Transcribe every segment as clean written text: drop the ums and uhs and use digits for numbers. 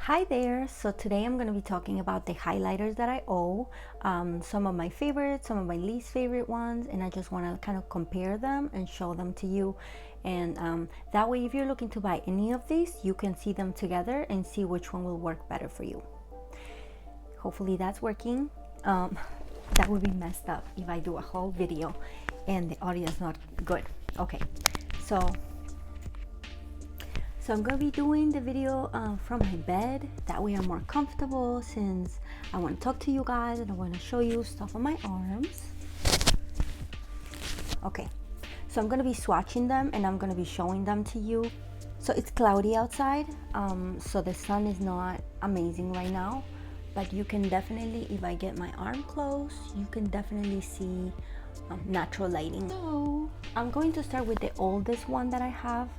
Hi there, so today I'm going to be talking about the highlighters that I own, some of my favorites, some of my least favorite ones, and I just want to kind of compare them and show them to you. And that way, if you're looking to buy any of these, you can see them together and see which one will work better for you. Hopefully that's working. That would be messed up if I do a whole video and the audio is not good. Okay, so I'm going to be doing the video from my bed. That way I'm more comfortable since I want to talk to you guys and I want to show you stuff on my arms. Okay, so I'm going to be swatching them and I'm going to be showing them to you. So it's cloudy outside, so the sun is not amazing right now, but you can definitely, if I get my arm close, you can definitely see natural lighting. So I'm going to start with the oldest one that I have.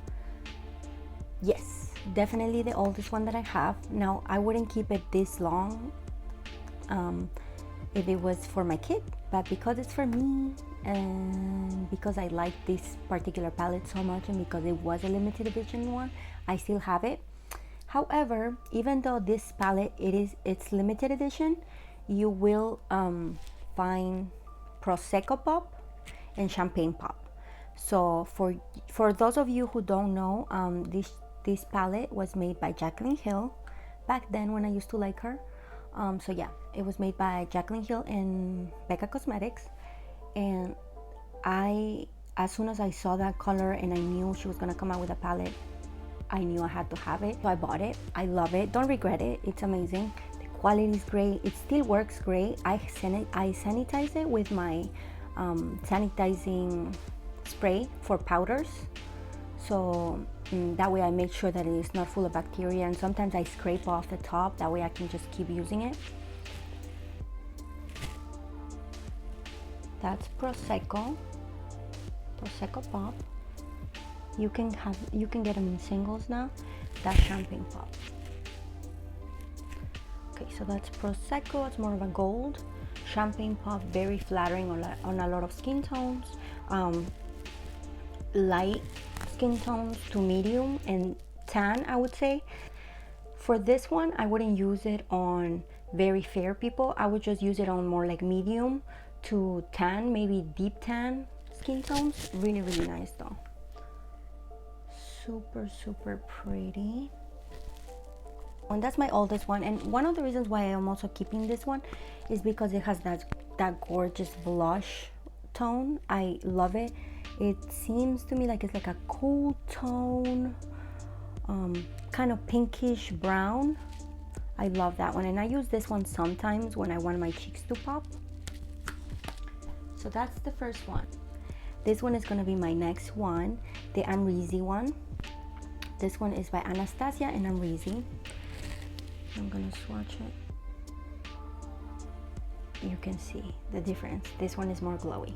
Yes, definitely the oldest one that I have. Now, I wouldn't keep it this long if it was for my kid, but because it's for me and because I like this particular palette so much and because it was a limited edition one, I still have it. However, even though this palette, it's limited edition, you will find Prosecco Pop and Champagne Pop. So for those of you who don't know, this palette was made by Jaclyn Hill back then when I used to like her. So yeah, it was made by Jaclyn Hill and Becca Cosmetics, and as soon as I saw that color and I knew she was gonna come out with a palette, I knew I had to have it, so I bought it. I love it, don't regret it, it's amazing. The quality is great, it still works great. I sanitize it with my sanitizing spray for powders, so that way I make sure that it is not full of bacteria, and sometimes I scrape off the top, that way I can just keep using it. That's Prosecco Pop. You can get them in singles now. That's Champagne Pop. Okay, so that's Prosecco, it's more of a gold. Champagne Pop, very flattering on a lot of skin tones. Light skin tones to medium and tan, I would say. For this one, I wouldn't use it on very fair people. I would just use it on more like medium to tan, maybe deep tan skin tones. Really, really nice though. Super, super pretty. And that's my oldest one, and one of the reasons why I'm also keeping this one is because it has that gorgeous blush tone. I love it. It seems to me like it's like a cool tone, kind of pinkish brown. I love that one, and I use this one sometimes when I want my cheeks to pop. So that's the first one. This one is going to be my next one, the Amrezy one. This one is by Anastasia and Amrezy. I'm gonna swatch it. You can see the difference. This one is more glowy.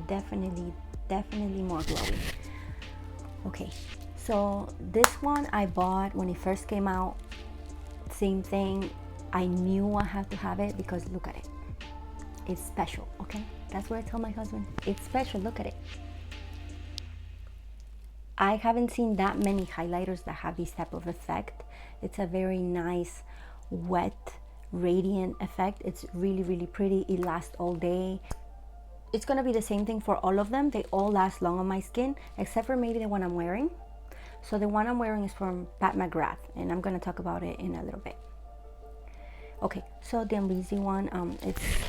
Definitely more glowy. Okay, so this one I bought when it first came out. Same thing, I knew I had to have it because look at it. It's special, okay? That's what I tell my husband. It's special, look at it. I haven't seen that many highlighters that have this type of effect. It's a very nice, wet, radiant effect. It's really, really pretty. It lasts all day. It's gonna be the same thing for all of them. They all last long on my skin, except for maybe the one I'm wearing. So the one I'm wearing is from Pat McGrath, and I'm gonna talk about it in a little bit. Okay, so the Amrezy one, it's so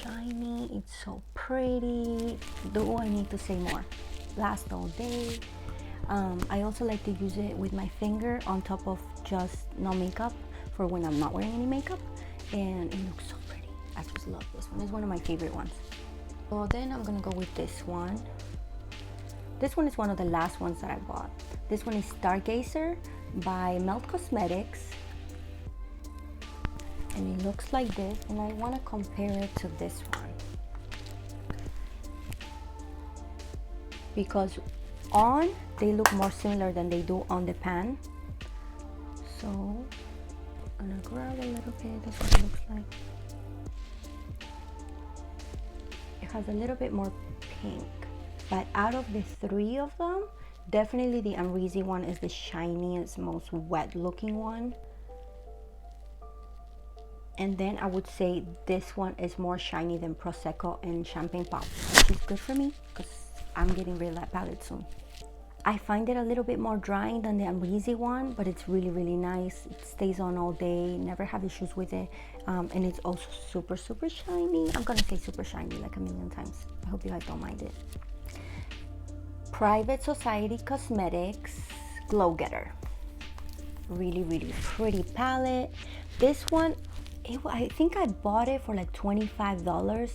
shiny, it's so pretty. Do I need to say more? Lasts all day. I also like to use it with my finger on top of just no makeup for when I'm not wearing any makeup, and it looks so pretty. I just love this one. It's one of my favorite ones. So then I'm gonna go with this one. This one is one of the last ones that I bought. This one is Stargazer by Melt Cosmetics, and it looks like this, and I want to compare it to this one because on they look more similar than they do on the pan. So I'm gonna grab a little bit. That's what it looks like. It has a little bit more pink, but out of the three of them, Definitely the Amrezy one is the shiniest, most wet looking one. And then I would say this one is more shiny than Prosecco and Champagne Pop, which is good for me because I'm getting rid of that palette soon. I find it a little bit more drying than the Amrezy one, but it's really, really nice. It stays on all day, never have issues with it. And it's also super, super shiny. I'm gonna say super shiny like a million times. I hope you guys don't mind it. Private Society Cosmetics Glow Getter. Really, really pretty palette. This one, I think I bought it for like $25,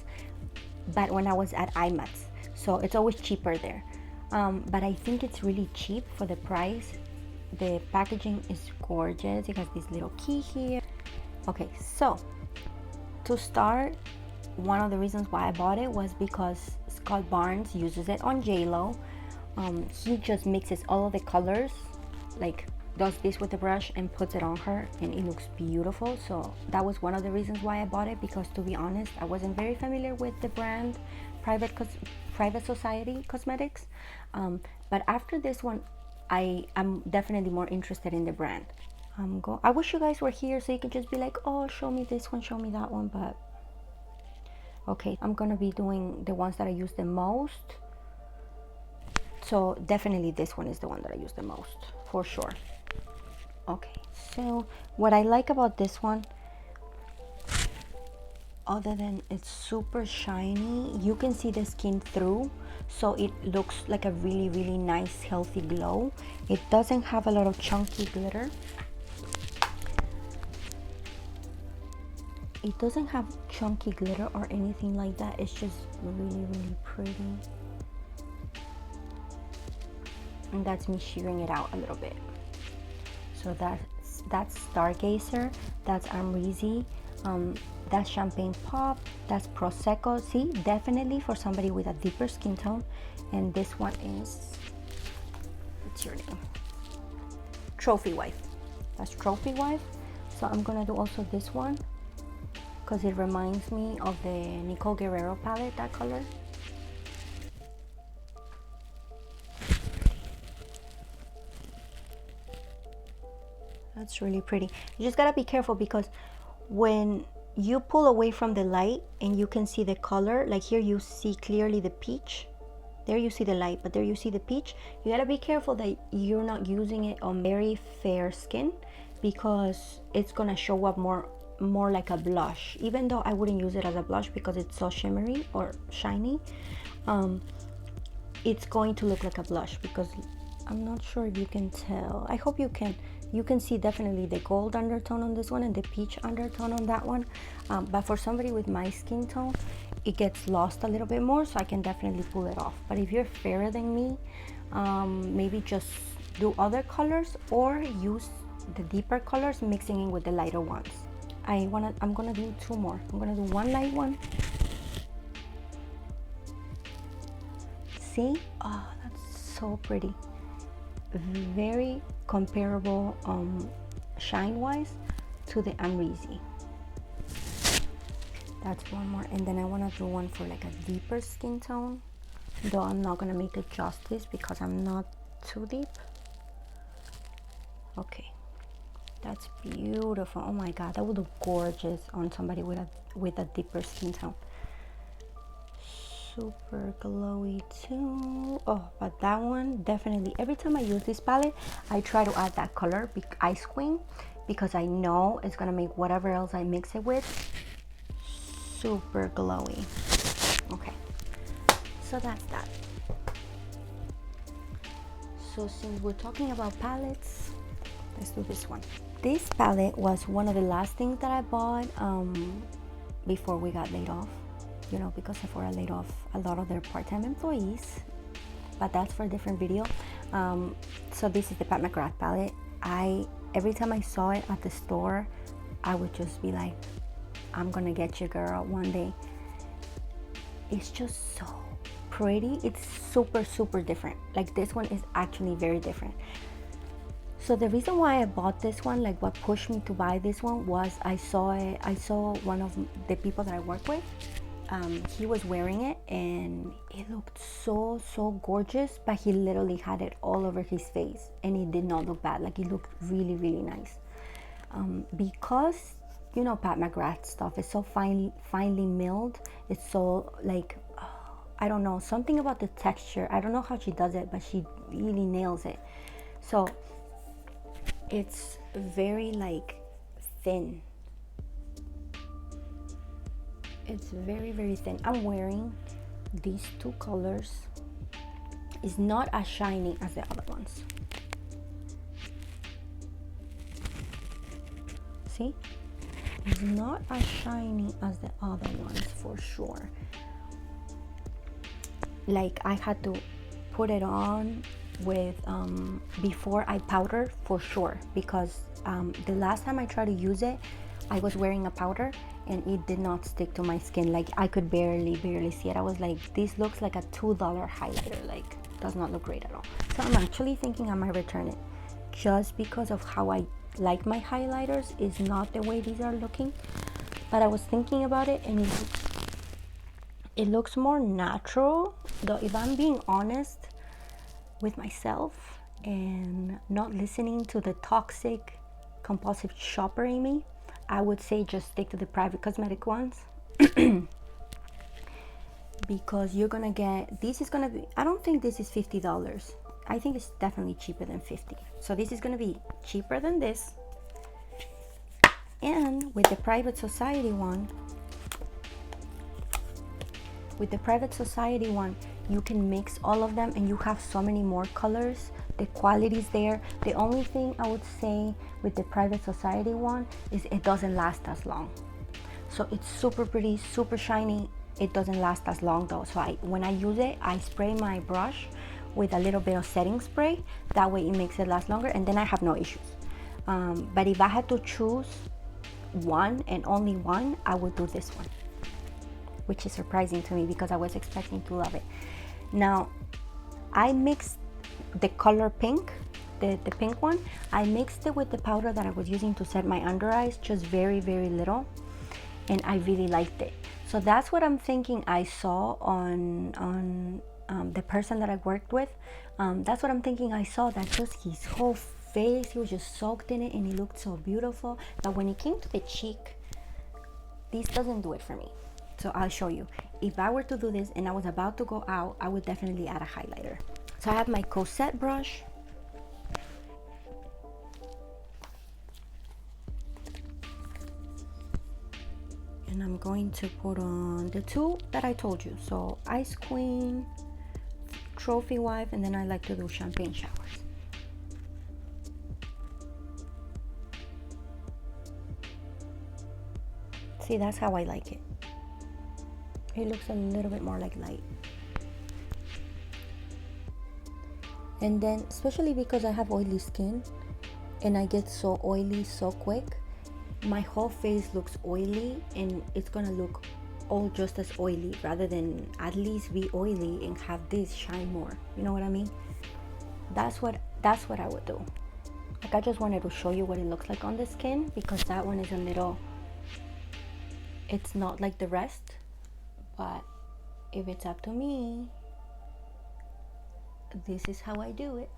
but when I was at IMAX, so it's always cheaper there. But I think it's really cheap for the price. The packaging is gorgeous. It has this little key here. Okay, so to start, one of the reasons why I bought it was because Scott Barnes uses it on JLo. He just mixes all of the colors, like does this with the brush and puts it on her, and it looks beautiful. So that was one of the reasons why I bought it, because to be honest, I wasn't very familiar with the brand Private Society Cosmetics. But after this one, I'm definitely more interested in the brand. I wish you guys were here so you could just be like, oh, show me this one, show me that one, but okay, I'm gonna be doing the ones that I use the most. So definitely this one is the one that I use the most, for sure. Okay, so what I like about this one, other than it's super shiny, you can see the skin through, so it looks like a really, really nice, healthy glow. It doesn't have a lot of chunky glitter. It doesn't have chunky glitter or anything like that. It's just really, really pretty. And that's me shearing it out a little bit. So that's Stargazer, that's Amrezy, that's Champagne Pop, that's Prosecco. See, definitely for somebody with a deeper skin tone. And this one is, what's your name? Trophy Wife. That's Trophy Wife. So I'm gonna do also this one because it reminds me of the Nicole Guerrero palette, that color. That's really pretty. You just gotta be careful because when you pull away from the light and you can see the color, like here you see clearly the peach. There you see the light, but there you see the peach. You gotta be careful that you're not using it on very fair skin because it's gonna show up more like a blush. Even though I wouldn't use it as a blush because it's so shimmery or shiny, it's going to look like a blush because I'm not sure if you can tell. I hope you can. You can see definitely the gold undertone on this one and the peach undertone on that one. But for somebody with my skin tone, it gets lost a little bit more, so I can definitely pull it off. But if you're fairer than me, maybe just do other colors or use the deeper colors mixing in with the lighter ones. I'm gonna do two more. I'm gonna do one light one. See? Oh, that's so pretty. Very comparable shine wise to the Amrezy. That's one more, and then I want to do one for like a deeper skin tone, though I'm not gonna make it justice because I'm not too deep. Okay, that's beautiful. Oh my god, that would look gorgeous on somebody with a deeper skin tone. Super glowy too. Oh, but that one definitely, every time I use this palette I try to add that color, Ice Queen, because I know it's gonna make whatever else I mix it with super glowy. Okay, so that's that. So since we're talking about palettes, let's do this one. This palette was one of the last things that I bought before we got laid off. You know, because Sephora laid off a lot of their part-time employees, but that's for a different video. So this is the Pat McGrath palette. Every time I saw it at the store, I would just be like, I'm gonna get you, girl, one day. It's just so pretty. It's super, super different. Like this one is actually very different. So the reason why I bought this one, like what pushed me to buy this one, was I saw one of the people that I work with he was wearing it and it looked so gorgeous, but he literally had it all over his face and it did not look bad. Like, it looked really nice. Because, you know, Pat McGrath stuff is so finely milled. It's so like, I don't know, something about the texture. I don't know how she does it, but she really nails it. So it's very like thin. It's very thin. I'm wearing these two colors. It's not as shiny as the other ones. See? It's not as shiny as the other ones for sure. Like, I had to put it on with before I powder for sure, because the last time I tried to use it, I was wearing a powder and it did not stick to my skin. Like, I could barely see it. I was like, this looks like a $2 highlighter. Like, does not look great at all. So I'm actually thinking I might return it, just because of how I like my highlighters is not the way these are looking. But I was thinking about it and it looks more natural, though. If I'm being honest with myself and not listening to the toxic compulsive shopper in me, I would say just stick to the private cosmetic ones. Because you're gonna get, this is gonna be, I don't think this is $50. I think it's definitely cheaper than 50. So this is gonna be cheaper than this. And with the private society one, you can mix all of them and you have so many more colors. The quality's there. The only thing I would say with the private society one is it doesn't last as long. So it's super pretty, super shiny. It doesn't last as long though. So when I use it, I spray my brush with a little bit of setting spray. That way it makes it last longer and then I have no issues. But if I had to choose one and only one, I would do this one, which is surprising to me because I was expecting to love it. Now, I mixed the color pink, the pink one, I mixed it with the powder that I was using to set my under eyes, just very little, and I really liked it. So that's what I'm thinking I saw on the person that I worked with. That's what I'm thinking I saw, that just his whole face, he was just soaked in it and he looked so beautiful. But when it came to the cheek, this doesn't do it for me. So I'll show you. If I were to do this and I was about to go out, I would definitely add a highlighter. So I have my Cosette brush. And I'm going to put on the two that I told you. So Ice Queen, Trophy Wife, and then I like to do champagne showers. See, that's how I like it. It looks a little bit more like light. And then, especially because I have oily skin and I get so oily so quick, my whole face looks oily and it's gonna look all just as oily, rather than at least be oily and have this shine more. You know what I mean? That's what I would do. Like, I just wanted to show you what it looks like on the skin, because that one is a little, it's not like the rest. But if it's up to me, this is how I do it.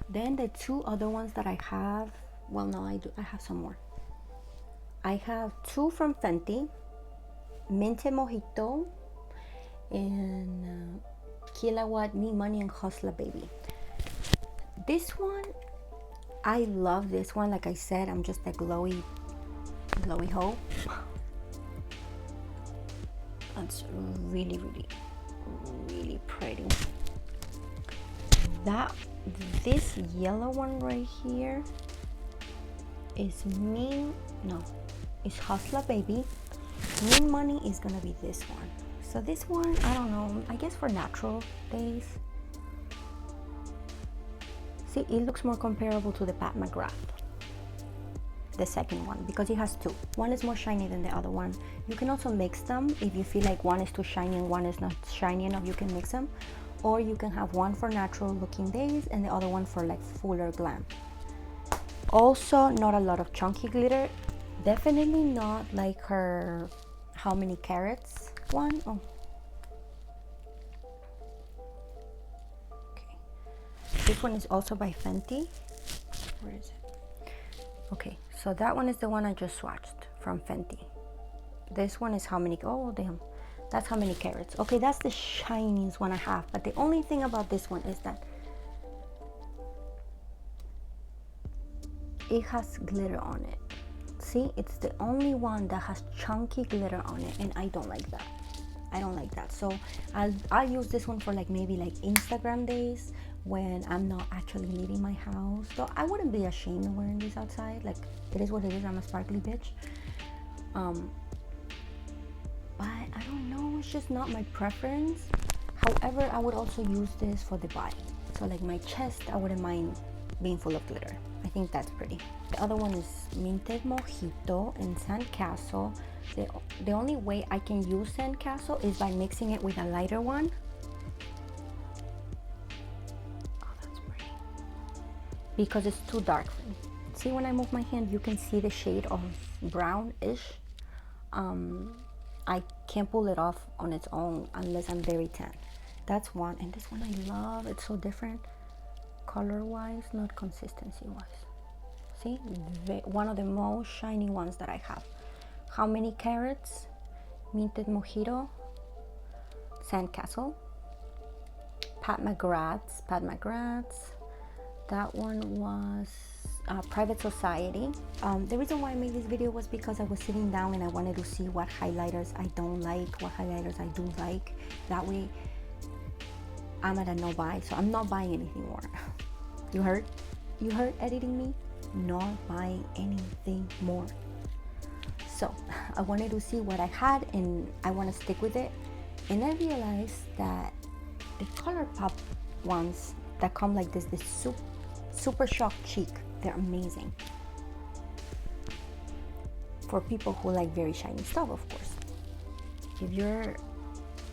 Then the two other ones that I have, well, no, I have some more. I have two from Fenty, Mente Mojito and Kilowatt, Me Money, and Hustler Baby. This one, I love this one. Like I said, I'm just a glowy hoe. It's really pretty. This yellow one right here is it's Hustler Baby. Mean Money is gonna be this one. So this one, I don't know, I guess for natural days. See, it looks more comparable to the Pat McGrath, the second one, because it has two. One is more shiny than the other one. You can also mix them if you feel like one is too shiny and one is not shiny enough. You can mix them, or you can have one for natural looking days and the other one for like fuller glam. Also, not a lot of chunky glitter. Definitely not like her how many carats one. Oh, okay. This one is also by Fenty. Where is it? Okay, so that one is the one I just swatched from Fenty. This one is how many, oh damn, that's how many carats. Okay, that's the shiniest one I have, but the only thing about this one is that it has glitter on it. See, it's the only one that has chunky glitter on it, and I don't like that. I don't like that. So I'll use this one for like maybe like Instagram days when I'm not actually leaving my house. So I wouldn't be ashamed of wearing this outside. Like, it is what it is. I'm a sparkly bitch. But I don't know, it's just not my preference. However, I would also use this for the body. So like my chest, I wouldn't mind being full of glitter. I think that's pretty. The other one is Minted Mojito in Sandcastle. The only way I can use Sandcastle is by mixing it with a lighter one. Oh, that's pretty. Because it's too dark for me. See, when I move my hand, you can see the shade of brownish. I can't pull it off on its own unless I'm very tan. That's one. And this one I love. It's so different color wise, not consistency wise. See, one of the most shiny ones that I have. How many carats? Minted Mojito, Sandcastle, Pat McGrath's. That one was Private Society. The reason why I made this video was because I was sitting down and I wanted to see what highlighters I don't like, what highlighters I do like. That way I'm at a no buy, so I'm not buying anything more. You heard? You heard editing me? Not buying anything more. So I wanted to see what I had and I want to stick with it. And I realized that the ColourPop ones that come like this super shock cheek, they're amazing for people who like very shiny stuff, of course. If you're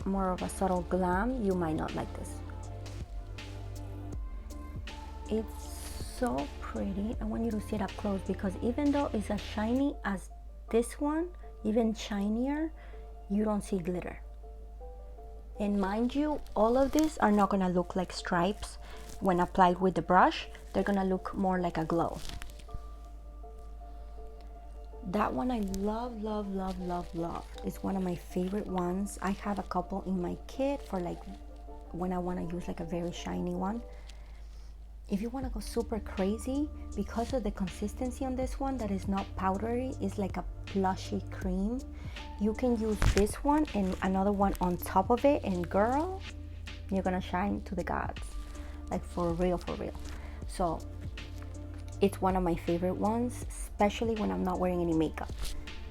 more of a subtle glam, you might not like this. It's so pretty. I want you to see it up close because even though it's as shiny as this one, even shinier, you don't see glitter. And mind you, all of these are not gonna look like stripes when applied with the brush. They're gonna look more like a glow. That one I love, love, love, love, love. It's one of my favorite ones. I have a couple in my kit for like when I want to use like a very shiny one. If you want to go super crazy, because of the consistency on this one that is not powdery, it's like a plushy cream, you can use this one and another one on top of it, and girl, you're gonna shine to the gods, like for real, for real. So it's one of my favorite ones, especially when I'm not wearing any makeup.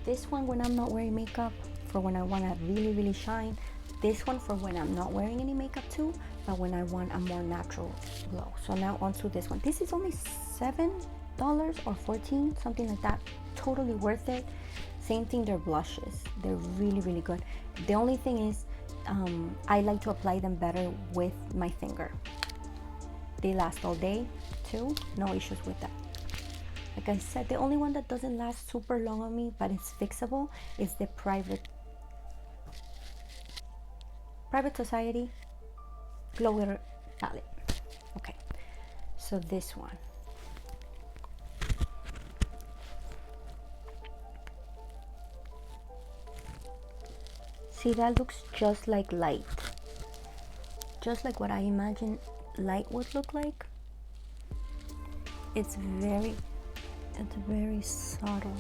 This one when I'm not wearing makeup, for when I want to really, really shine. This one for when I'm not wearing any makeup too, but when I want a more natural glow. So now onto this one. This is only $7 or $14, something like that. Totally worth it. Same thing, they're blushes. They're really, really good. The only thing is, I like to apply them better with my finger. They last all day too, no issues with that. Like I said, the only one that doesn't last super long on me, but it's fixable, is the Private Society Glow Glitter Palette. Okay, so this one. See, that looks just like light. Just like what I imagine light would look like. It's very subtle.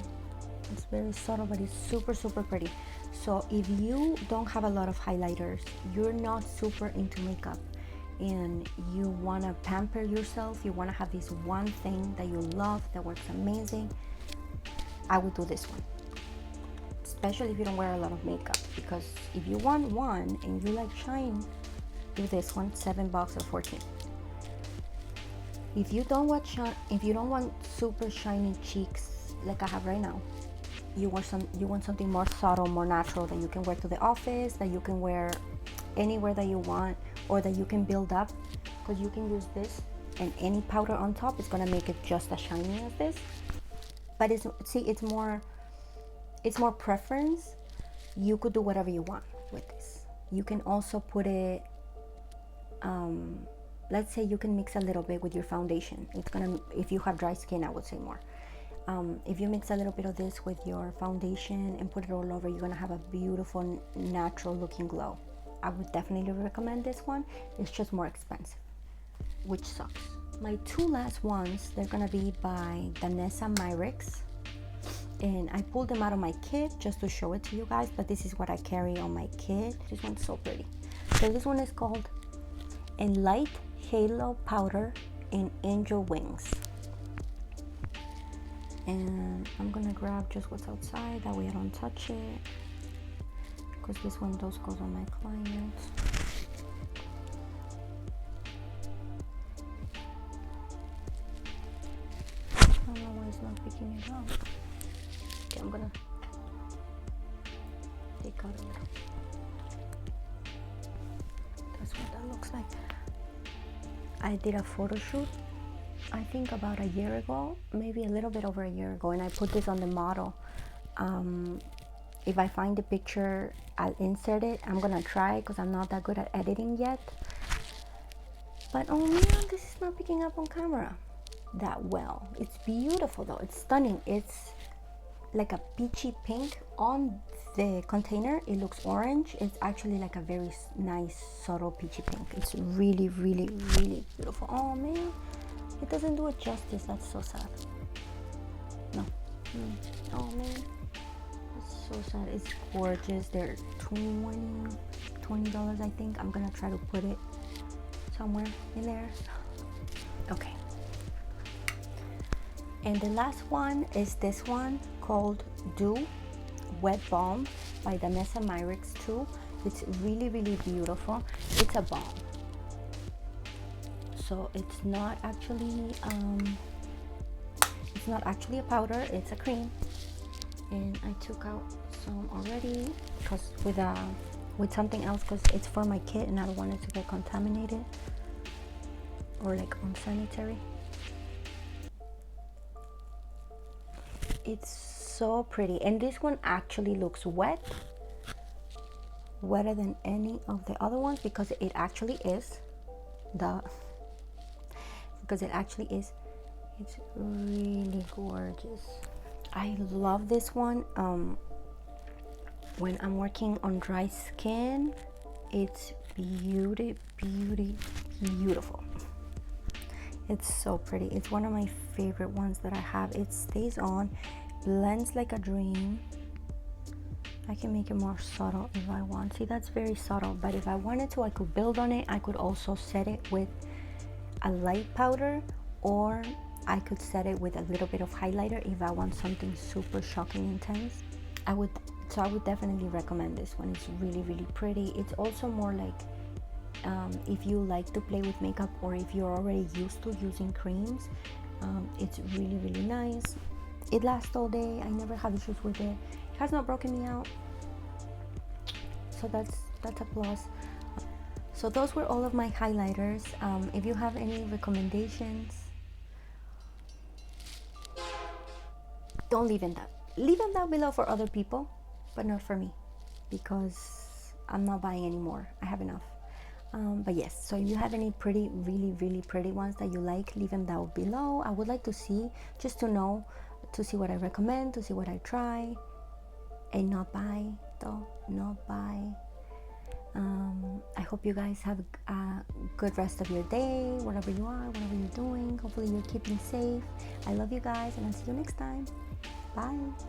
It's very subtle, but it's super, super pretty. So if you don't have a lot of highlighters, you're not super into makeup, and you want to pamper yourself, you want to have this one thing that you love that works amazing, I would do this one. Especially if you don't wear a lot of makeup, because if you want one and you like shine, do this one. $7 or 14. If you don't want super shiny cheeks like I have right now, you want something more subtle, more natural, that you can wear to the office, that you can wear anywhere that you want, or that you can build up, because you can use this and any powder on top is gonna make it just as shiny as this. But it's more preference you could do whatever you want with this. You can also put it, let's say you can mix a little bit with your foundation. It's gonna, if you have dry skin, I would say more. If you mix a little bit of this with your foundation and put it all over, you're gonna have a beautiful natural looking glow. I would definitely recommend this one. It's just more expensive, which sucks. My two last ones, they're gonna be by Vanessa Myricks, and I pulled them out of my kit just to show it to you guys, but this is what I carry on my kit. This one's so pretty. So this one is called Enlight Halo Powder in Angel Wings. And I'm gonna grab just what's outside, that way I don't touch it, because this one does goes on my clients. I don't know why it's not picking it up. Okay, I'm gonna take out a little. That's what that looks like. I did a photo shoot, I think about a year ago, maybe a little bit over a year ago, and I put this on the model. If I find the picture, I'll insert it. I'm gonna try because I'm not that good at editing yet. But oh man, this is not picking up on camera that well. It's beautiful though, it's stunning. It's like a peachy pink on the container. It looks orange. It's actually like a very nice subtle peachy pink. It's really, really, really beautiful. Oh man, it doesn't do it justice. That's so sad. No. Oh man, it's so sad. It's gorgeous. They're $20 I think. I'm gonna try to put it somewhere in there. Okay. And the last one is this one called Dew Wet Balm by Vanessa Myricks too. It's really, really beautiful. It's a balm, so it's not actually a powder. It's a cream, and I took out some already because with something else, because it's for my kit and I don't want it to get contaminated or like unsanitary. It's so pretty, and this one actually looks wetter than any of the other ones because it actually is. It's really gorgeous. I love this one. When I'm working on dry skin, it's beautiful. It's so pretty. It's one of my favorite ones that I have. It stays on, blends like a dream. I can make it more subtle if I want. See, that's very subtle, but if I wanted to, I could build on it. I could also set it with a light powder, or I could set it with a little bit of highlighter if I want something super shocking intense. I would definitely recommend this one. It's really, really pretty. It's also more like if you like to play with makeup, or if you're already used to using creams, it's really, really nice. It lasts all day. I never have issues with it. It has not broken me out, so that's a plus. So those were all of my highlighters. If you have any recommendations, don't leave them down below for other people, but not for me, because I'm not buying anymore. I have enough. But yes, so if you have any pretty, really, really pretty ones that you like, leave them down below. I would like to see, just to know, to see what I recommend, to see what I try, and not buy though, not buy. I hope you guys have a good rest of your day, wherever you are, whatever you're doing. Hopefully you're keeping safe. I love you guys, and I'll see you next time. Bye.